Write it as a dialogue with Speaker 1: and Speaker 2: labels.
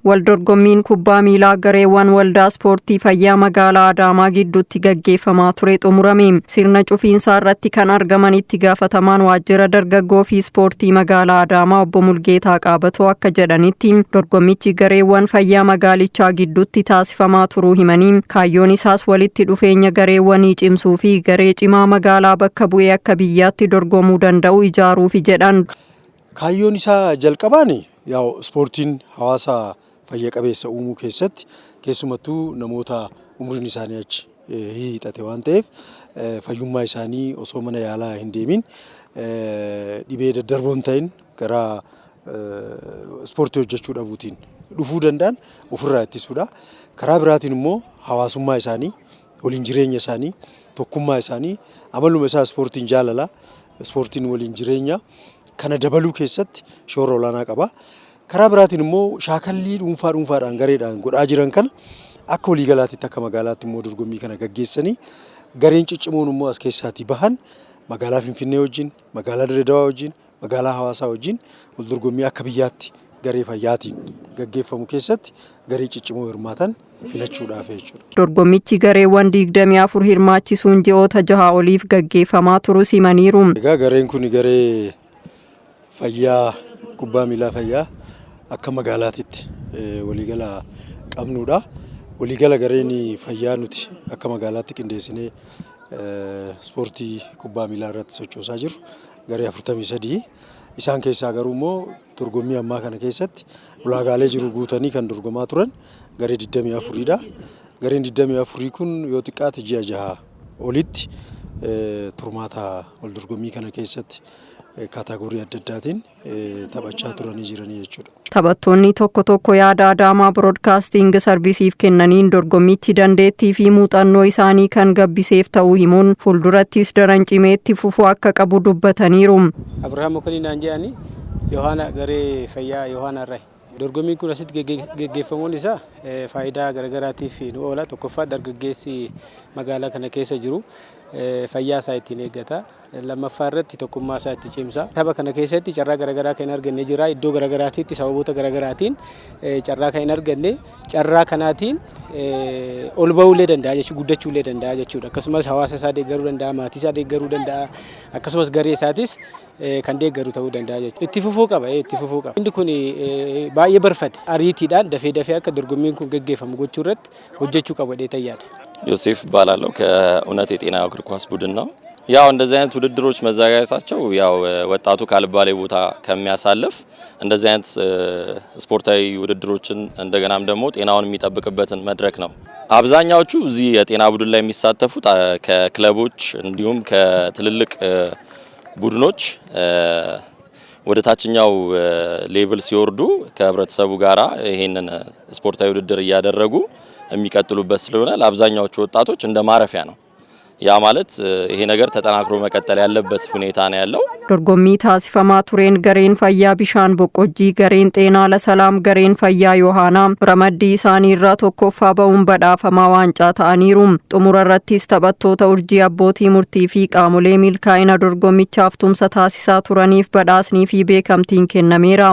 Speaker 1: Waldorgommiin kubbaa miilaa gareewwan waldaa ispoortii fayyaa magaalaa Adaamaa gidduutti gaggeeffamaa ture xumurame. Sirna cufiinsaa irratti kan argaman itti gaafatamaan waajjira dargaggoo fi ispoortii magaalaa Adaamaa obbo Mulgeetaa Qaabatoo akka jedhanitti dorgommichi gareewwan fayyaa magaalichaa gidduutti taasifamaa turuu himanii kaayyoon isaas walitti dhufeenya gareewwanii cimsuu fi garee cimaa magaalaa bakka bu'ee akka biyyaatti dorgomuu danda'u ijaaruufi jedhan.
Speaker 2: Kaayyoon isaa jalqabaani ispoortiin hawaasa fayya qabeessa uumuu keessatti keessumattuu namoota umriin isaanii achi hiixate waan ta'eef fayyummaa isaanii osoo mana yaalaa hin deemin dhibee daddarboon ta'in gara ispoortii hojjechuu dhabuutiin dhufuu danda'an ofirraa ittisuudha. Karaa biraatiin immoo hawaasummaa isaanii, waliin jireenya isaanii, tokkummaa isaanii, amaluma isaa ispoortiin jaalala, ispoortiin waliin jireenya kana dabaluu keessatti shoora olaanaa qaba. Karaa biraatiin immoo shaakallii dhuunfaadhaan gareedhaan godhaa jiran kana akka waliigalaatti akka magaalaatti immoo dorgommii kana gaggeessanii gareen ciccimoon immoo as keessaatii bahan magaalaa Finfinnee wajjin, magaalaa Dirreedawaa wajjin, magaalaa Hawaasaa wajjin wal dorgommii akka biyyaatti garee fayyaatiin gaggeeffamu keessatti garee ciccimoo hirmaatan filachuudhaaf jechuudha.
Speaker 1: Dorgommichi gareewwan 24 hirmaachisuun ji'oota 6 oliif gaggeeffamaa turus himaniiru.
Speaker 2: Egaa gareen kun garee fayyaa kubbaa miilaa fayyaa akka magaalaatitti waliigala qabnuudha. Waliigala gareen fayyaa nuti akka magaalaatti qindeessinee ispoortii kubbaa miilaa irratti sochoosaa jiru garee 43. Isaan keessaa garuu immoo dorgommii ammaa kana keessatti ulaagaalee jiru guutanii kan dorgomaa turan garee 24dha. Gareen 24 kun yoo xiqqaate ji'a 6 olitti turmaata wal dorgommii kana keessatti kaataagorii adda addaatiin taphachaa turanii jiranii jechuudha.
Speaker 1: Taphattoonni tokko yaada Adaamaa Broadcasting Servisiif kennaniin dorgommichi dandeettii fi muuxannoo isaanii kan gabbiseef ta'uu himuun fuuldurattis daran cimeetti fufuu akka qabu dubbataniiru.
Speaker 3: Abrahaam Mokonii naan jedhani Yohaana garee fayyaa Yohaana irraa. Dorgommiin kun asitti gaggeeffamuun isaa faayidaa garagaraatiif nu oola. Tokkoffaa dargaggeessi magaalaa kana keessa jiru fayyaa isaa ittiin eeggata. Lammaffaa irratti tokkummaa isaa itti cimsa. Tapha kana keessatti carraa garagaraa kan hin arganne jira. Iddoo garagaraatiitti sababoota garagaraatiin carraa kan hin arganne carraa kanaatiin ol ba'uullee danda'a jechuudha, guddachuullee danda'a jechuudha. Akkasumas hawaasa isaa deeggaruu danda'a, maatii isaa deeggaruu danda'a, akkasumas garee isaatis kan deeggaru ta'uu danda'a jechuudha. Itti fufuu qaba. Inni kun baay'ee barfate ariitiidhaan dafee akka dorgommiin kun gaggeeffamu gochuu irratti hojjechuu qaba jedhee yaada.
Speaker 4: ዮሴፍ ባላለው ከእውነት የጤና እግር ኳስ ቡድን ነው። ያው እንደዚህ አይነት ውድድሮች መዘጋጀታቸው ያው ወጣቱ ካልባሌ ቦታ ከሚያሳልፍ እንደዚህ አይነት ስፖርታዊ ውድድሮችን እንደገናም ደግሞ ጤናውን የሚጠብቅበትን መድረክ ነው። አብዛኛዎቹ እዚህ የጤና ቡድን ላይ የሚሳተፉት ከክለቦች እንዲሁም ከትልልቅ ቡድኖች ወደ ታችኛው ሌቭል ሲወርዱ ከህብረተሰቡ ጋራ ይሄንን ስፖርታዊ ውድድር እያደረጉ የሚቀጥሉበት ስለሆነ ለአብዛኛዎቹ ወጣቶች እንደ ማረፊያ ነው። ያ ማለት ይሄ ነገር ተጠናክሮ መቀጠል ያለበት ሁኔታ ነው ያለው።
Speaker 1: dorgommii taasifamaa tureen gareen fayyaa bishaan boqqojjii, gareen xeenaa ለሰላም, gareen fayyaa Yohaanaa ramaddii isaanii irraa tokkoffaa ba'uun badhaafamaa waancaa ta'aniiru. Xumura irrattis taphattoota urjii abbootii murtii fi qaamolee milkaa'ina dorgommichaaf tumsa taasisaa turaniif badhaasnii fi beekamtiin kennameera.